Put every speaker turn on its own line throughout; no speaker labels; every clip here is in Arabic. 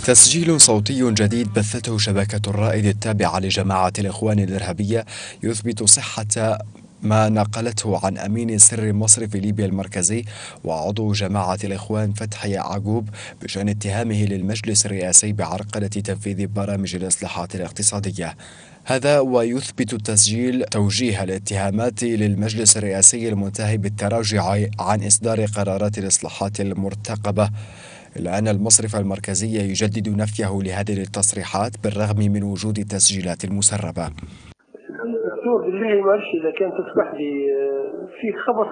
تسجيل صوتي جديد بثته شبكة الرائد التابعة لجماعة الإخوان الإرهابية يثبت صحة ما نقلته عن أمين سر مصر في ليبيا المركزي وعضو جماعة الإخوان فتحي يعقوب بشأن اتهامه للمجلس الرئاسي بعرقلة تنفيذ برامج الإصلاحات الاقتصادية. هذا ويثبت التسجيل توجيه الاتهامات للمجلس الرئاسي المنتهي بالتراجع عن إصدار قرارات الإصلاحات المرتقبة، إلا أن المصرف المركزي يجدد نفيه لهذه التصريحات بالرغم من وجود التسجيلات المسربة.
دكتور بالله معلش إذا كان تسمح لي، في خبر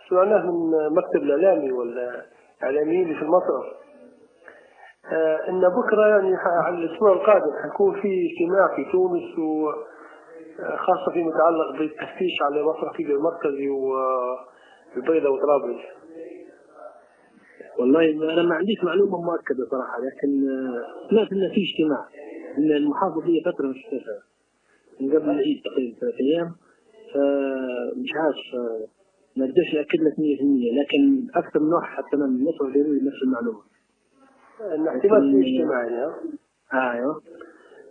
سمعناه من مكتب الإعلامي ولا إعلاميين في المصرف، إن بكرة يعني على الأسبوع القادم حيكون في اجتماع في تونس، وخاصة فيما يتعلق بالتفتيش على مصرف ليبيا المركزي والبيضاء وطرابلس.
والله انا ما عنديش معلومه مؤكده صراحه، لكن سمعت انه في اجتماع، ان المحافظ لي فتره مش شفتها من قبل العيد تقريبا 3 ايام، فمش عارف ما اقدرش اكد لك 100%، لكن اكثر من واحد حتى من مصر قالوا لي نفس المعلومه.
ان احتمال في اجتماع يعني.
ايوه.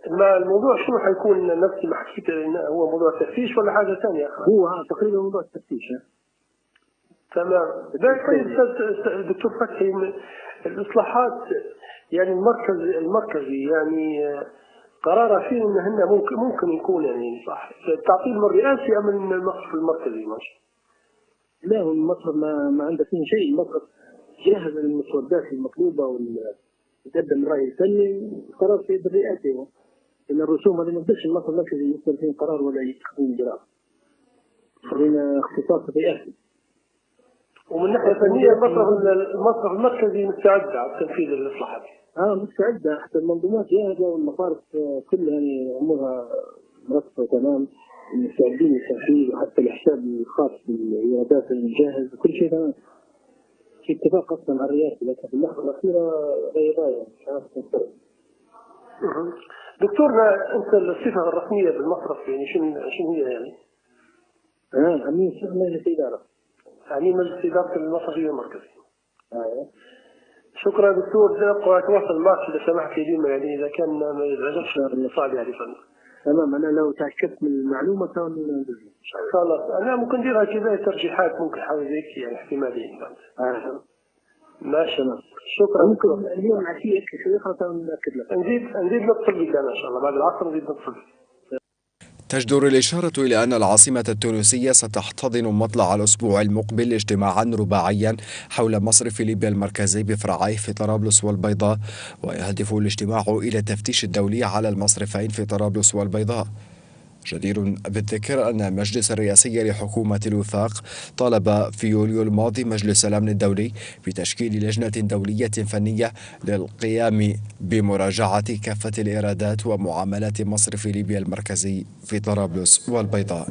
ما الموضوع شنو حيكون نفس ما حكيت، هو موضوع التفتيش ولا حاجه ثانيه؟
هو تقريبا موضوع التفتيش.
تمام. طيب دكتور فتحي، الاصلاحات يعني المركزي يعني قراره فيه ان هن ممكن يكون يعني صح تعطيل من الرئاسي ام من المصرف المركزي ماشي؟
لا، هو المصرف ما عنده فيه شيء، المصرف جاهز المسودات المطلوبه وتقدم الراي الفني، قرار في يد الرئاسي، ان الرسوم هذه ما يقدرش المصرف المركزي يصدر فيه قرار ولا يتخذ اجراء. خلينا اختصاص رئاسي.
ومن ناحيه فنيه المصرف المركزي مستعد على تنفيذ الاصلاحات.
مستعده، حتى المنظومات جاهزه والمصارف كلها يعني امورها مرتبه تمام، مستعدين للتنفيذ، وحتى الحساب الخاص بالإيرادات جاهز وكل شيء تمام. في اتفاق اصلا مع الرئاسه، لكن في اللحظه الاخيره غير ضايع مش عارف تنفذ.
دكتورنا، انت الصفه الرسميه بالمصرف يعني شنو هي يعني؟
امين مجلس اداره.
امين مجلس اداره المصرف المركزي. شكرا دكتور، ابقى اتواصل معك اذا سمحت لي ديما، يعني اذا كان ما يزعجكش الاتصال يعني
تمام. انا لو تاكدت من المعلومه
خلاص انا ممكن نديرها كذا ترجيحات، ممكن حاجه زي كذا يعني احتماليه. ماشي. شكرا.
ممكن اليوم عشيه شوي خلاص ناكد لك.
نزيد نتصل بك انا ان شاء الله بعد العصر، نزيد نتصل.
تجدر الإشارة إلى أن العاصمة التونسية ستحتضن مطلع الأسبوع المقبل اجتماعا رباعيا حول مصرف ليبيا المركزي بفرعيه في طرابلس والبيضاء، ويهدف الاجتماع إلى التفتيش الدولي على المصرفين في طرابلس والبيضاء. جدير بالذكر أن المجلس الرئاسي لحكومة الوفاق طالب في يوليو الماضي مجلس الأمن الدولي بتشكيل لجنة دولية فنية للقيام بمراجعة كافة الإيرادات ومعاملات مصرف ليبيا المركزي في طرابلس والبيضاء.